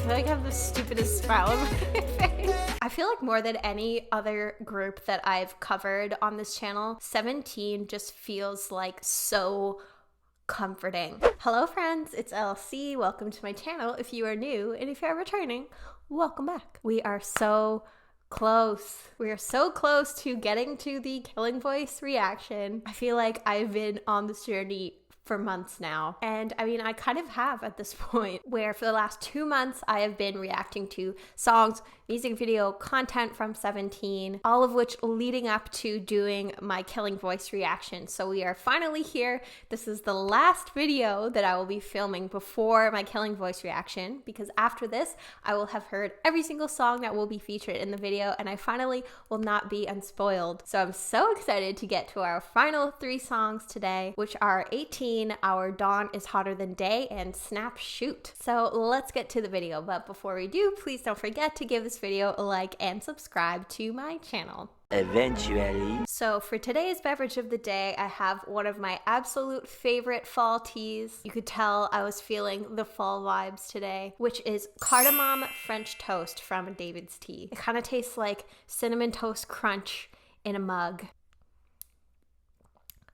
feel like I have the stupidest smile on my face. I feel like more than any other group that I've covered on this channel, 17 just feels like so comforting. Hello friends, it's LC. Welcome to my channel if you are new, and if you're returning, welcome back. We are so close. We are so close to getting to the Killing Voice reaction. I feel like I've been on this journey for months now. And I mean, I kind of have at this point, where for the last 2 months, I have been reacting to songs, music video, content from 17, all of which leading up to doing my Killing Voice reaction. So we are finally here. This is the last video that I will be filming before my Killing Voice reaction, because after this, I will have heard every single song that will be featured in the video, and I finally will not be unspoiled. So I'm so excited to get to our final 3 songs today, which are 18, Our Dawn is Hotter Than Day, and Snap Shoot. So let's get to the video, but before we do, please don't forget to give this video a like and subscribe to my channel. Eventually. So for today's beverage of the day, I have one of my absolute favorite fall teas. You could tell I was feeling the fall vibes today, which is cardamom French toast from David's Tea. It kind of tastes like cinnamon toast crunch in a mug.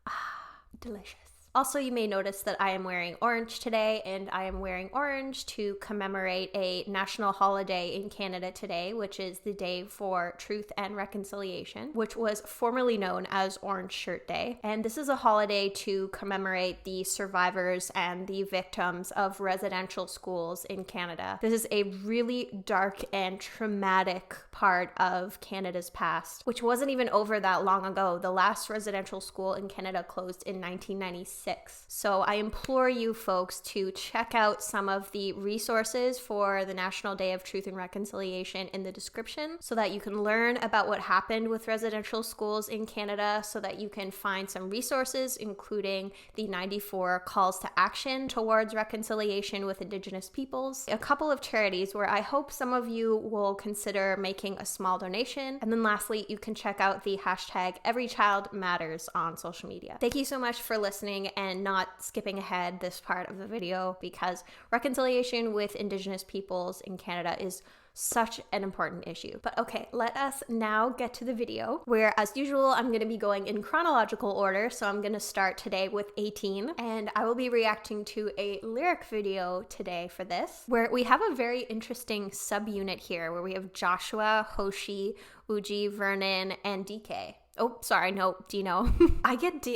Ah, delicious. Also, you may notice that I am wearing orange today, and I am wearing orange to commemorate a national holiday in Canada today, which is the Day for Truth and Reconciliation, which was formerly known as Orange Shirt Day. And this is a holiday to commemorate the survivors and the victims of residential schools in Canada. This is a really dark and traumatic part of Canada's past, which wasn't even over that long ago. The last residential school in Canada closed in 1996. So I implore you folks to check out some of the resources for the National Day of Truth and Reconciliation in the description, so that you can learn about what happened with residential schools in Canada, so that you can find some resources, including the 94 calls to action towards reconciliation with Indigenous peoples, a couple of charities where I hope some of you will consider making a small donation, and then lastly, you can check out the hashtag #EveryChildMatters on social media. Thank you so much for listening and not skipping ahead this part of the video, because reconciliation with Indigenous peoples in Canada is such an important issue. But okay, let us now get to the video, where as usual, I'm going to be going in chronological order. So I'm going to start today with 18, and I will be reacting to a lyric video today for this, where we have a very interesting subunit here, where we have Joshua, Hoshi, Uji, Vernon, and DK. Oh, sorry, no, Dino. I get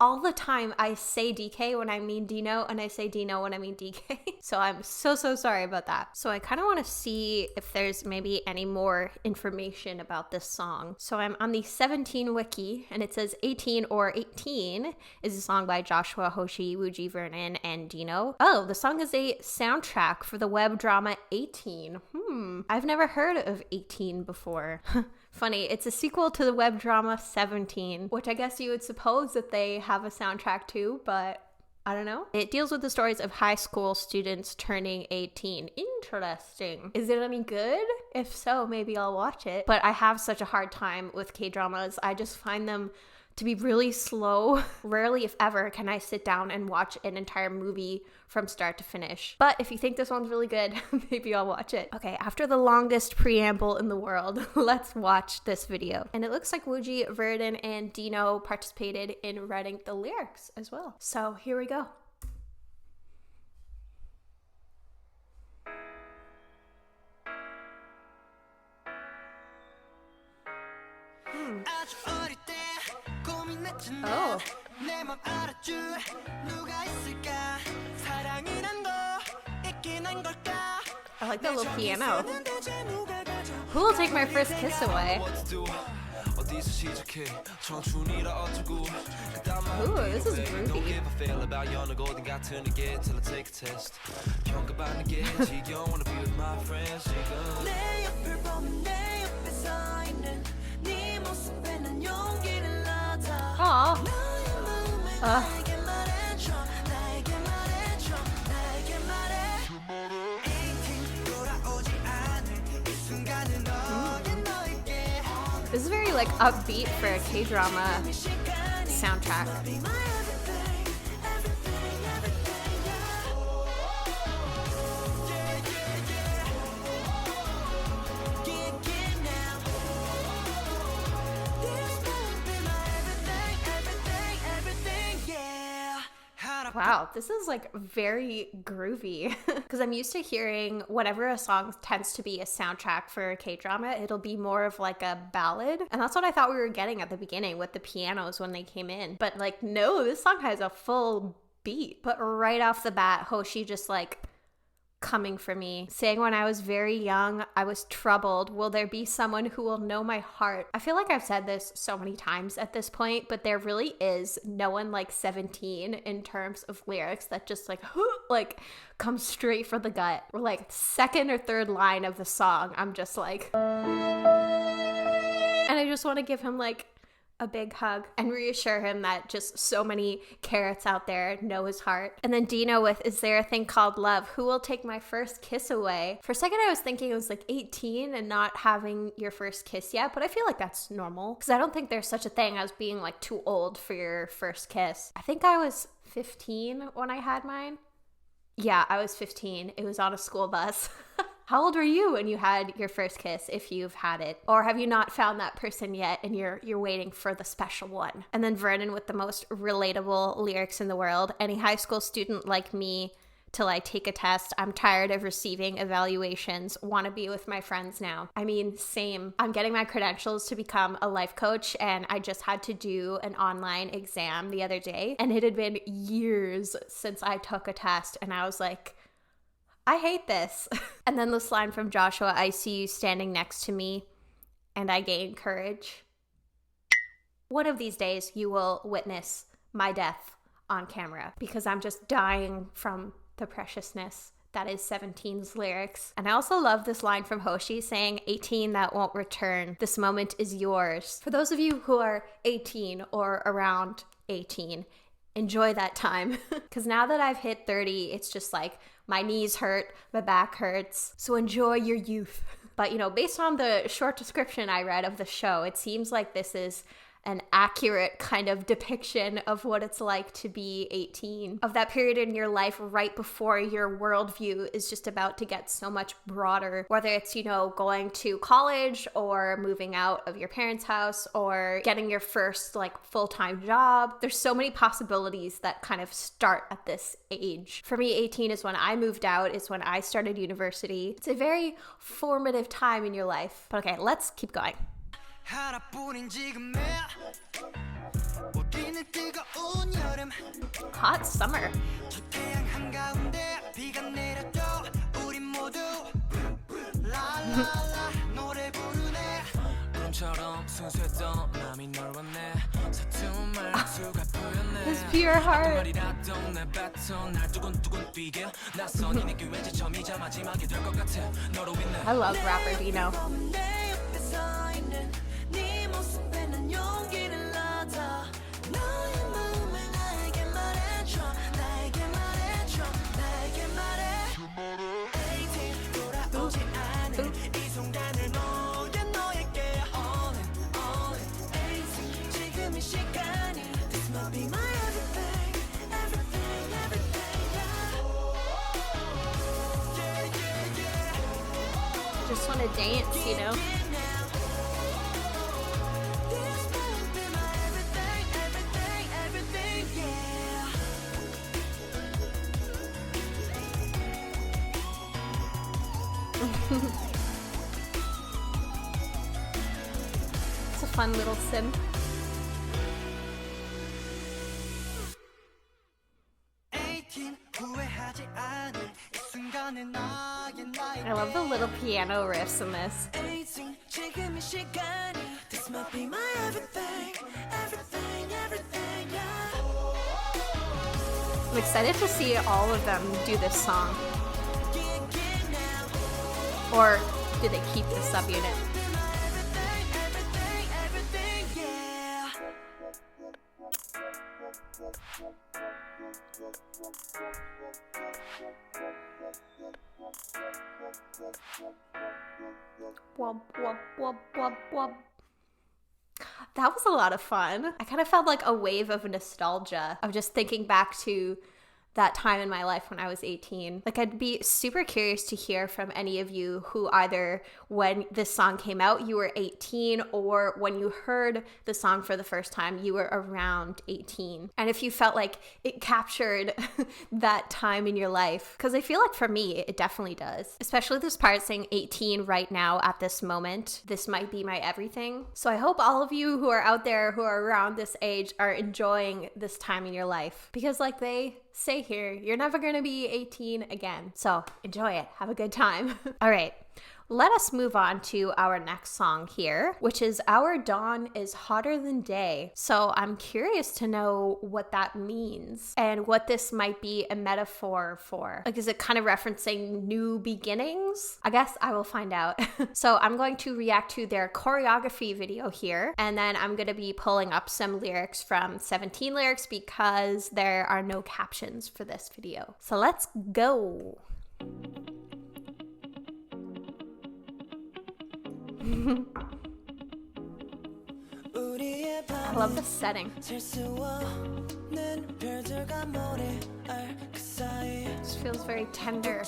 all the time I say DK when I mean Dino, and I say Dino when I mean DK. So I'm so sorry about that. So I kind of want to see if there's maybe any more information about this song. So I'm on the 17 wiki, and it says 18 or 18 is a song by Joshua, Hoshi, Wuji, Vernon, and Dino. Oh, the song is a soundtrack for the web drama 18. I've never heard of 18 before. Funny, it's a sequel to the web drama 17, which I guess you would suppose that they have a soundtrack to, but I don't know. It deals with the stories of high school students turning 18. Interesting. Is it any good? If so, maybe I'll watch it. But I have such a hard time with K-dramas. I just find them to be really slow. Rarely, if ever, can I sit down and watch an entire movie from start to finish. But if you think this one's really good, maybe I'll watch it. Okay, after the longest preamble in the world, let's watch this video. And it looks like Wuji, Verdon, and Dino participated in writing the lyrics as well. So here we go. Oh. I like that little piano. Who will take my first kiss away? Ooh, this is groovy. Aww. This is very like upbeat for a K-drama soundtrack. Wow, this is like very groovy because I'm used to hearing whenever a song tends to be a soundtrack for a K-drama, it'll be more of like a ballad. And that's what I thought we were getting at the beginning with the pianos when they came in. But like, no, this song has a full beat. But right off the bat, Hoshi just like coming for me, saying when I was very young, I was troubled. Will there be someone who will know my heart? I feel like I've said this so many times at this point, but there really is no one like 17 in terms of lyrics that just like comes straight for the gut. Or like second or third line of the song, I'm just like, and I just want to give him like a big hug and reassure him that just so many carrots out there know his heart. And then Dino with Is There a Thing Called Love? Who will take my first kiss away? For a second I was thinking it was like 18 and not having your first kiss yet, but I feel like that's normal because I don't think there's such a thing as being like too old for your first kiss. I think I was 15 when I had mine. Yeah, I was 15. It was on a school bus. How old were you when you had your first kiss, if you've had it? Or have you not found that person yet and you're waiting for the special one? And then Vernon with the most relatable lyrics in the world. Any high school student like me till I take a test. I'm tired of receiving evaluations. Want to be with my friends now. I mean, same. I'm getting my credentials to become a life coach and I just had to do an online exam the other day. And it had been years since I took a test and I was like, I hate this. And then this line from Joshua, I see you standing next to me and I gain courage. One of these days you will witness my death on camera because I'm just dying from the preciousness that is 17's lyrics. And I also love this line from Hoshi saying, 18 that won't return. This moment is yours. For those of you who are 18 or around 18, enjoy that time. Because now that I've hit 30, it's just like my knees hurt, my back hurts. So enjoy your youth. But you know, based on the short description I read of the show, it seems like this is an accurate kind of depiction of what it's like to be 18, of that period in your life right before your worldview is just about to get so much broader, whether it's, you know, going to college or moving out of your parents' house or getting your first like full-time job. There's so many possibilities that kind of start at this age. For me, 18 is when I moved out, is when I started university. It's a very formative time in your life. But okay, let's keep going. Hot summer. His pure heart. I love rapper Dino. Just want to dance, you know? It's a fun little sim. I love the little piano riffs in this. I'm excited to see all of them do this song. Or do they keep the subunit? Wub, wub, wub, wub, wub. That was a lot of fun. I kind of felt like a wave of nostalgia of just thinking back to that time in my life when I was 18. Like, I'd be super curious to hear from any of you who either when this song came out, you were 18, or when you heard the song for the first time, you were around 18. And if you felt like it captured that time in your life, because I feel like for me, it definitely does. Especially this part saying 18 right now at this moment. This might be my everything. So I hope all of you who are out there who are around this age are enjoying this time in your life. Because like they say here, you're never going to be 18 again. So enjoy it. Have a good time. All right. Let us move on to our next song here, which is Our Dawn is Hotter Than Day. So I'm curious to know what that means and what this might be a metaphor for. Like, is it kind of referencing new beginnings? I guess I will find out. So I'm going to react to their choreography video here, and then I'm going to be pulling up some lyrics from 17lyrics because there are no captions for this video. So let's go. I love the setting. This feels very tender.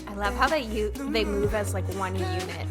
I love how they move as like one unit.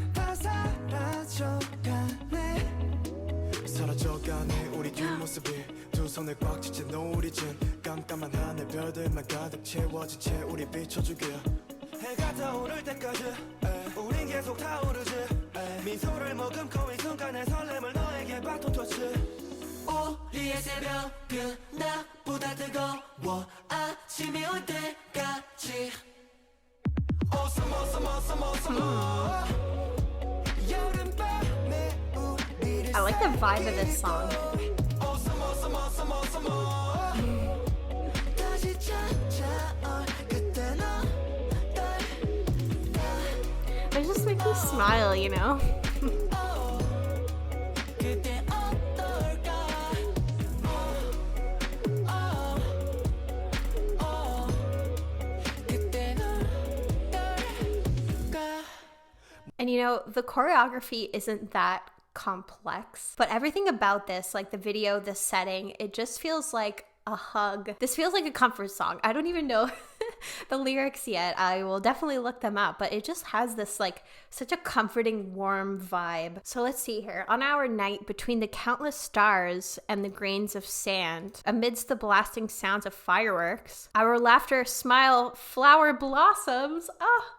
I like the vibe of this song. It just makes me smile, you know? And you know, the choreography isn't that complex, but everything about this, like the video, the setting, it just feels like a hug. This feels like a comfort song. I don't even know the lyrics yet. I will definitely look them up, but it just has this like such a comforting, warm vibe. So let's see here. On our night, between the countless stars and the grains of sand, amidst the blasting sounds of fireworks, our laughter, smile, flower blossoms.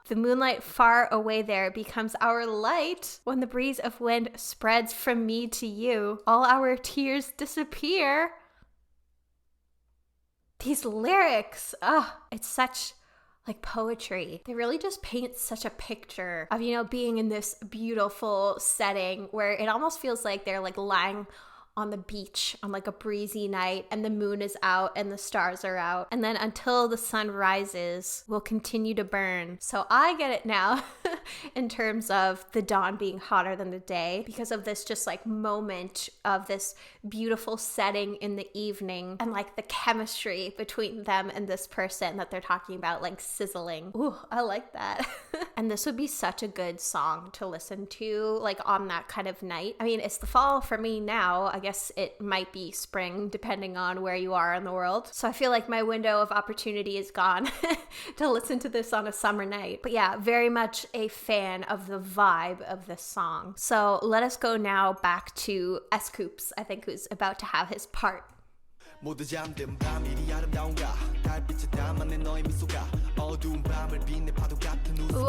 The moonlight far away there becomes our light. When the breeze of wind spreads from me to you, all our tears disappear. These lyrics, it's such like poetry. They really just paint such a picture of, you know, being in this beautiful setting where it almost feels like they're like lying on the beach on like a breezy night and the moon is out and the stars are out. And then until the sun rises, we'll continue to burn. So I get it now in terms of the dawn being hotter than the day because of this just like moment of this beautiful setting in the evening and like the chemistry between them and this person that they're talking about, like sizzling. Ooh, I like that. And this would be such a good song to listen to like on that kind of night. I mean, it's the fall for me now. I guess it might be spring depending on where you are in the world. So I feel like my window of opportunity is gone to listen to this on a summer night. But yeah, very much a fan of the vibe of this song. So let us go now back to S-Coops, I think, who's about to have his part. Ooh,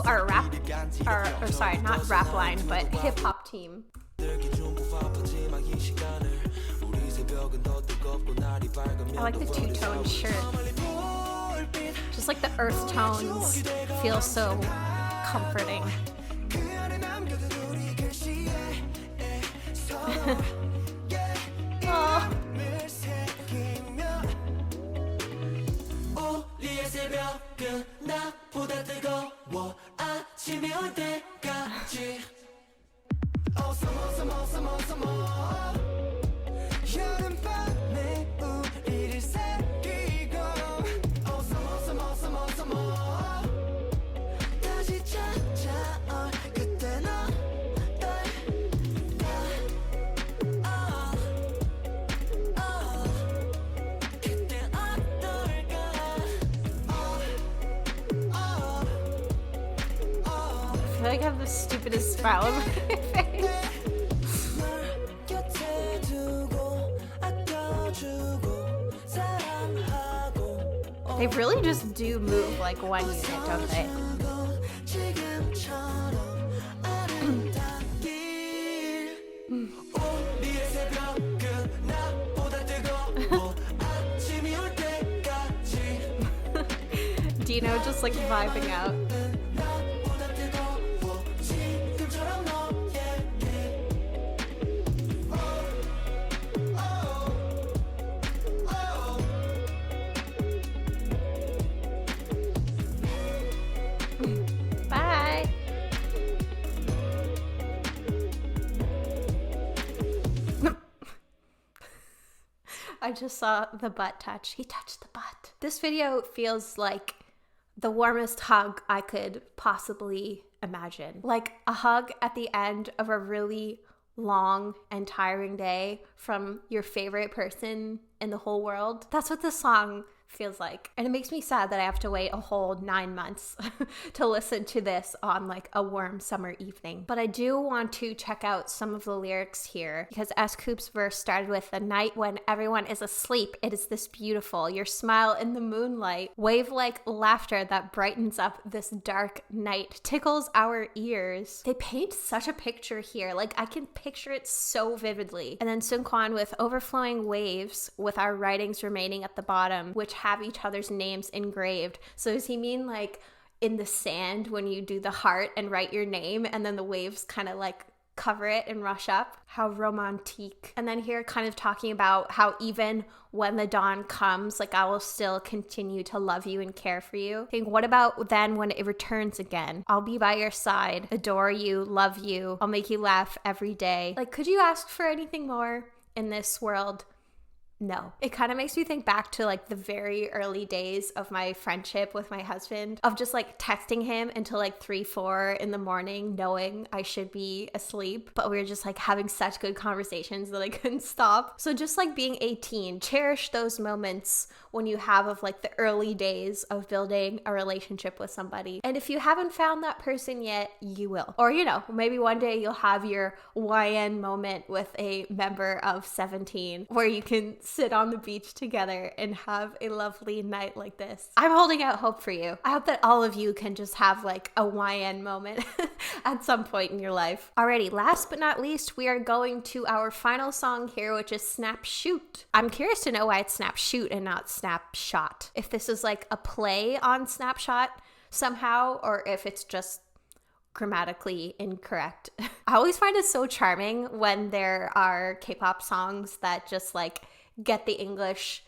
our rap, or sorry, not rap line, but hip hop team. I like the two-tone shirt. Just like the earth tones feel so comforting. Oh. feel like I have the stupidest smile on my face. They really just do move like one unit, don't they? Dino just like vibing out. Bye. I just saw the butt touch. He touched the butt. This video feels like the warmest hug I could possibly imagine. Like a hug at the end of a really long and tiring day from your favorite person in the whole world. That's what this song feels like. And it makes me sad that I have to wait a whole 9 months to listen to this on like a warm summer evening. But I do want to check out some of the lyrics here because S. Coop's verse started with, "The night when everyone is asleep, it is this beautiful. Your smile in the moonlight, wave-like laughter that brightens up this dark night, tickles our ears." They paint such a picture here. Like I can picture it so vividly. And then Sun Quan with overflowing waves with our writings remaining at the bottom, which have each other's names engraved. So does he mean like in the sand when you do the heart and write your name and then the waves kind of like cover it and rush up? How romantique. And then here kind of talking about how even when the dawn comes, like I will still continue to love you and care for you. Think, what about then when it returns again? I'll be by your side, adore you, love you. I'll make you laugh every day. Like, could you ask for anything more in this world? No. It kind of makes me think back to like the very early days of my friendship with my husband, of just like texting him until like 3, 4 in the morning, knowing I should be asleep, but we were just like having such good conversations that I couldn't stop. So just like being 18, cherish those moments when you have of like the early days of building a relationship with somebody. And if you haven't found that person yet, you will. Or, you know, maybe one day you'll have your YN moment with a member of 17 where you can sit on the beach together and have a lovely night like this. I'm holding out hope for you. I hope that all of you can just have like a YN moment at some point in your life. Alrighty, last but not least, we are going to our final song here, which is Snap Shoot. I'm curious to know why it's Snap Shoot and not Snapshot. If this is like a play on Snapshot somehow, or if it's just grammatically incorrect. I always find it so charming when there are K-pop songs that just like get the English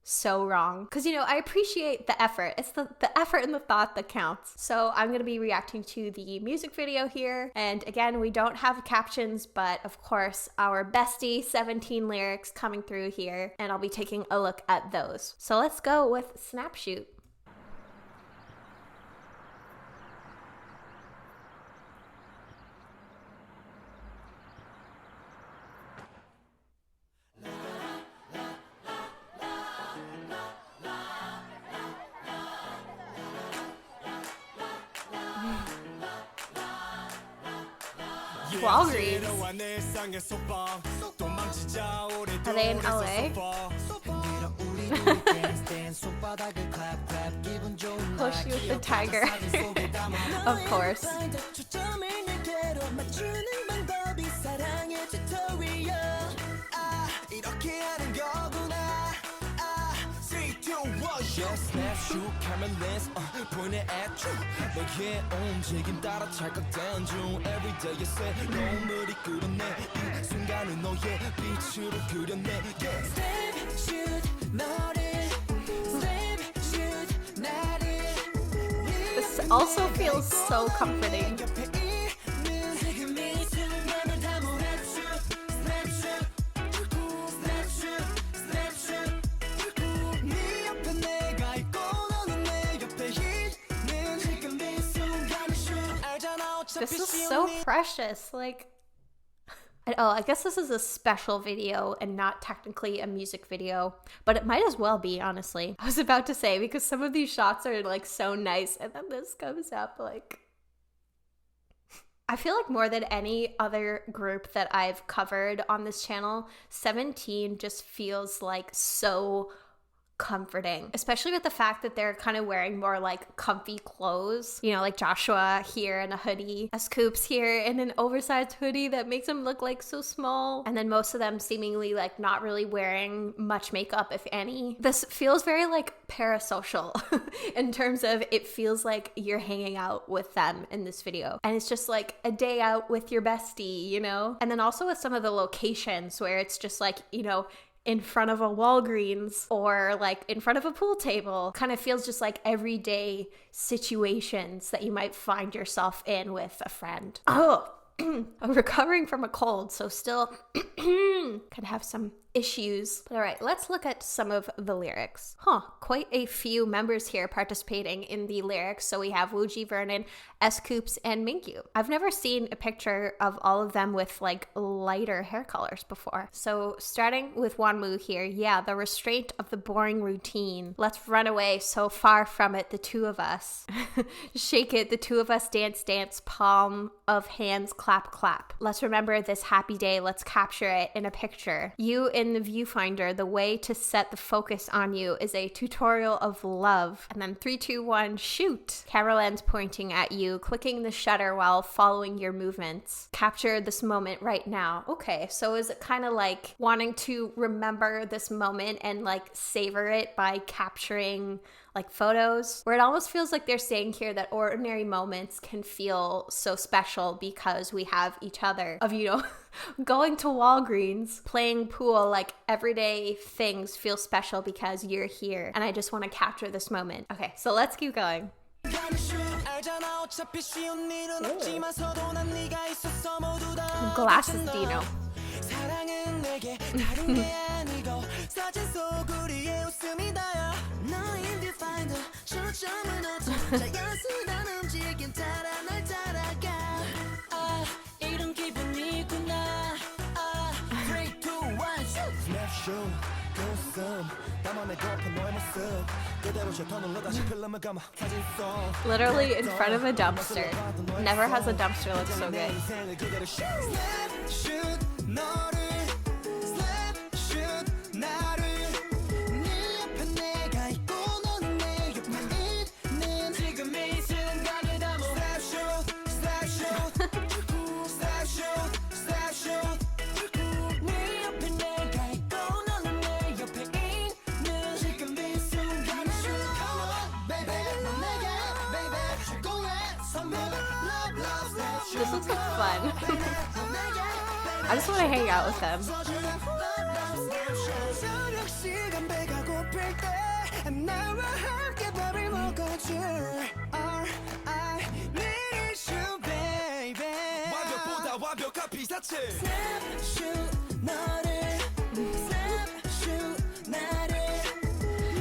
so wrong, because you know, I appreciate the effort. It's the effort and the thought that counts. So I'm gonna be reacting to the music video here, and again, we don't have captions, but of course our bestie 17 lyrics coming through here, and I'll be taking a look at those. So let's go with Snap Shoot. Walgreens. Are they in LA? Push you with the tiger. Of course. This also feels so comforting. This is so precious. Like, I guess this is a special video and not technically a music video, but it might as well be, honestly. I was about to say, because some of these shots are like so nice, and then this comes up like, I feel like more than any other group that I've covered on this channel, 17 just feels like so comforting, especially with the fact that they're kind of wearing more like comfy clothes, you know, like Joshua here in a hoodie, Scoops here in an oversized hoodie that makes him look like so small, and then most of them seemingly like not really wearing much makeup, if any. This feels very like parasocial in terms of it feels like you're hanging out with them in this video, and it's just like a day out with your bestie, you know. And then also with some of the locations where it's just like, you know, in front of a Walgreens or like in front of a pool table, kind of feels just like everyday situations that you might find yourself in with a friend. Oh, I'm recovering from a cold, so still could have some issues. But all right, let's look at some of the lyrics. Quite a few members here participating in the lyrics. So we have Wooji, Vernon, Scoops, and Mingyu. I've never seen a picture of all of them with like lighter hair colors before. So starting with Wanmu here, yeah, the restraint of the boring routine. Let's run away so far from it, the two of us. Shake it, the two of us dance, dance, palm of hands, clap, clap. Let's remember this happy day, let's capture it in a picture. You in the viewfinder, the way to set the focus on you is a tutorial of love. And then 3, 2, 1, shoot. Camera lens pointing at you, clicking the shutter while following your movements. Capture this moment right now. Okay, so is it kind of like wanting to remember this moment and like savor it by capturing like photos, where it almost feels like they're saying here that ordinary moments can feel so special because we have each other, of, you know, going to Walgreens, playing pool, like everyday things feel special because you're here, and I just want to capture this moment. Okay, so let's keep going. Glasses Dino. Literally in front of a dumpster. Never has a dumpster look so good. This looks like fun. I just want to hang out with them.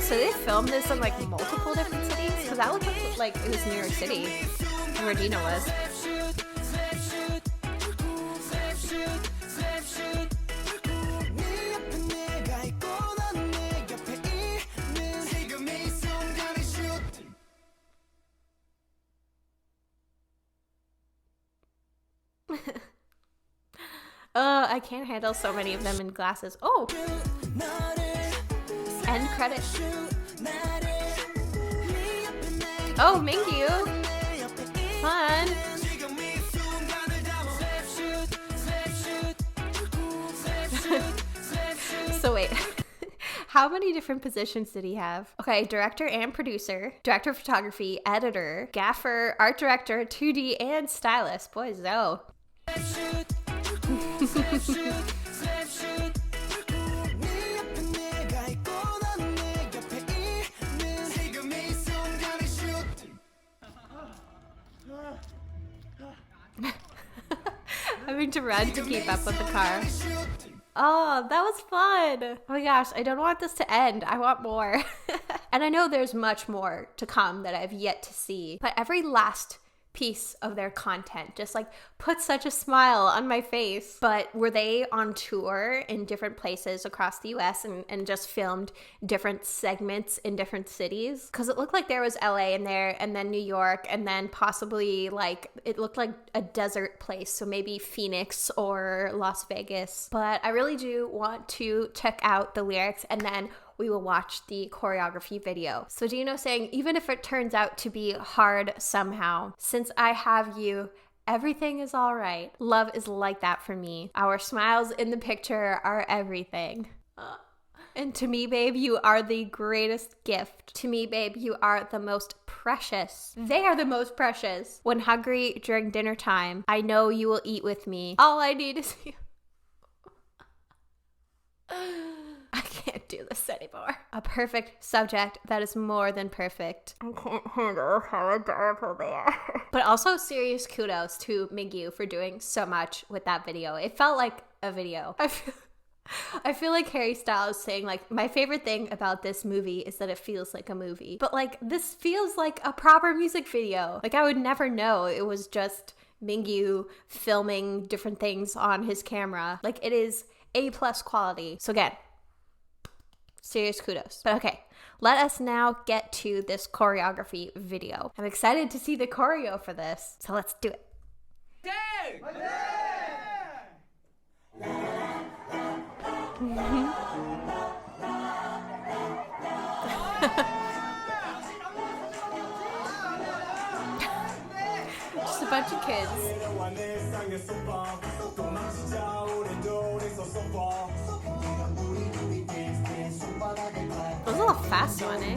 So they filmed this in like multiple different cities? Because that looked like it was New York City, where Dina was. I can't handle so many of them in glasses. Oh! End credit. Oh, Mingyu! Fun! So wait, how many different positions did he have? Okay, director and producer, director of photography, editor, gaffer, art director, 2D, and stylist. Boy, Zoe. Having to run to keep up with the car. Oh, that was fun. Oh my gosh, I don't want this to end. I want more. And I know there's much more to come that I've yet to see. But every last piece of their content. Just like put such a smile on my face. But were they on tour in different places across the US and just filmed different segments in different cities? Because it looked like there was LA in there, and then New York, and then possibly like it looked like a desert place, so maybe Phoenix or Las Vegas. But I really do want to check out the lyrics, and then we will watch the choreography video. So Dino saying, even if it turns out to be hard somehow, since I have you, everything is all right. Love is like that for me. Our smiles in the picture are everything. And to me, babe, you are the greatest gift. To me, babe, you are the most precious. They are the most precious. When hungry during dinner time, I know you will eat with me. All I need is you. I can't do this anymore. A perfect subject that is more than perfect. I can't handle how adorable they are. But also serious kudos to Mingyu for doing so much with that video. It felt like a video. I feel like Harry Styles saying like, my favorite thing about this movie is that it feels like a movie. But like, this feels like a proper music video. Like I would never know it was just Mingyu filming different things on his camera. Like it is A+ quality. So again, serious kudos. But okay, let us now get to this choreography video. I'm excited to see the choreo for this, so let's do it. Just a bunch of kids. That was a little fast one, eh?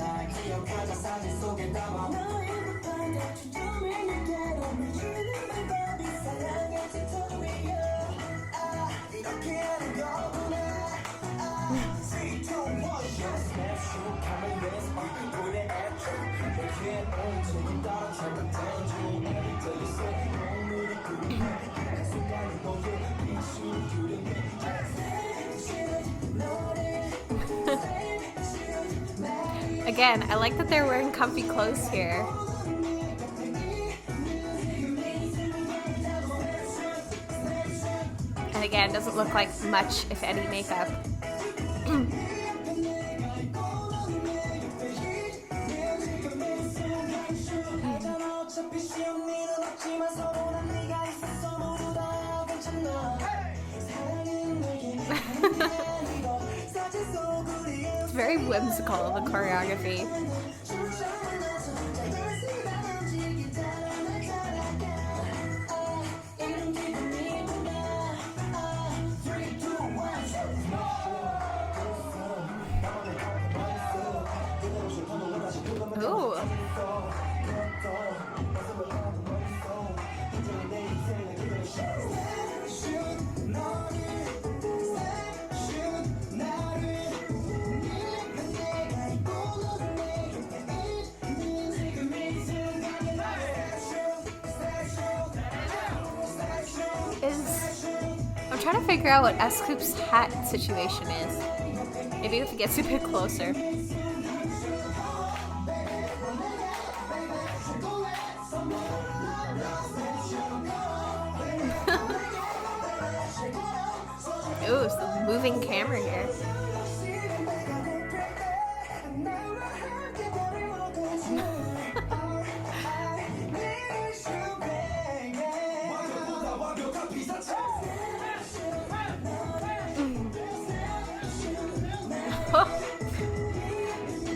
Again, I like that they're wearing comfy clothes here. And again, doesn't look like much, if any, makeup. It's very whimsical, the choreography. Ooh. I'm trying to figure out what S-Coop's hat situation is. Maybe if it gets a bit closer. Ooh, it's the moving camera here.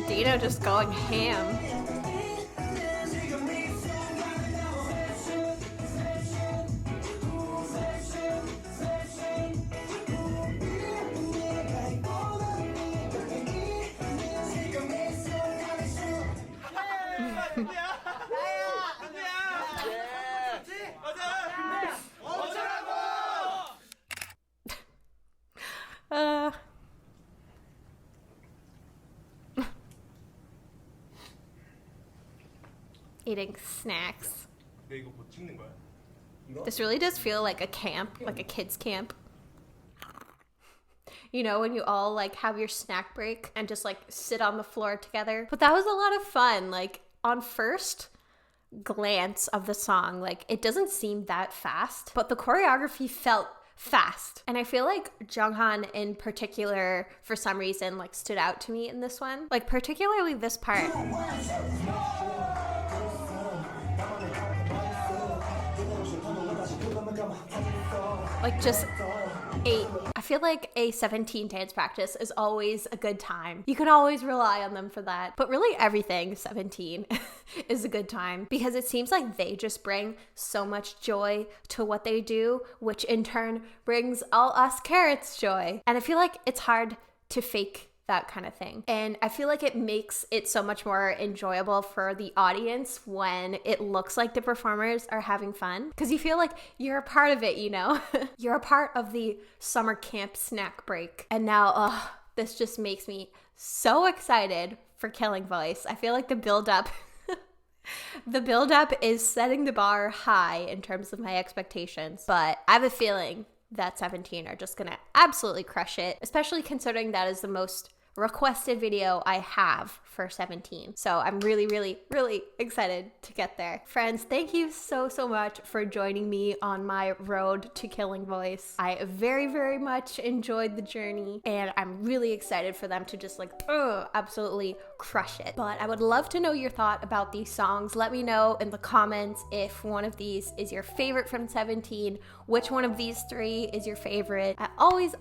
Dino just going ham. Eating snacks. This really does feel like a camp, like a kids camp. You know, when you all like have your snack break and just like sit on the floor together. But that was a lot of fun. Like on first glance of the song, like it doesn't seem that fast, but the choreography felt fast. And I feel like Junghan in particular, for some reason, like stood out to me in this one. Like particularly this part. Like just I feel like a 17 dance practice is always a good time. You can always rely on them for that. But really everything 17 is a good time because it seems like they just bring so much joy to what they do, which in turn brings all us carrots joy. And I feel like it's hard to fake that kind of thing. And I feel like it makes it so much more enjoyable for the audience when it looks like the performers are having fun, because you feel like you're a part of it, you know? You're a part of the summer camp snack break. And now, this just makes me so excited for Killing Voice. I feel like the build-up is setting the bar high in terms of my expectations, but I have a feeling that 17 are just gonna absolutely crush it, especially considering that is the most requested video I have for 17. So I'm really, really, really excited to get there. Friends, thank you so much for joining me on my road to Killing Voice. I very, very much enjoyed the journey, and I'm really excited for them to just like, absolutely crush it. But I would love to know your thought about these songs. Let me know in the comments if one of these is your favorite from 17, which one of these three is your favorite. I always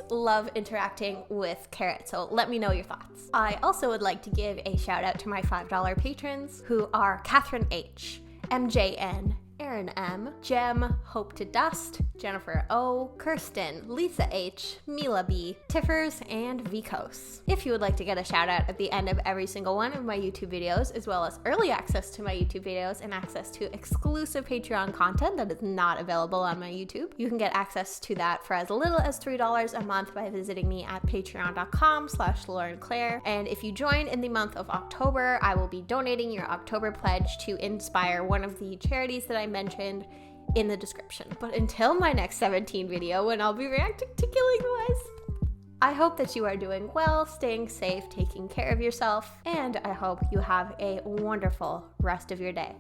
love interacting with Carrot, so let me know your thoughts. I also would like to give a shout out to my $5 patrons, who are Catherine H, MJN, Aaron M, Jem, Hope to Dust, Jennifer O, Kirsten, Lisa H, Mila B, Tiffers, and Vicos. If you would like to get a shout out at the end of every single one of my YouTube videos, as well as early access to my YouTube videos and access to exclusive Patreon content that is not available on my YouTube, you can get access to that for as little as $3 a month by visiting me at patreon.com/laurenclaire. And if you join in the month of October, I will be donating your October pledge to inspire one of the charities that I mentioned in the description. But until my next 17 video, when I'll be reacting to Killing Voice, I hope that you are doing well, staying safe, taking care of yourself, and I hope you have a wonderful rest of your day.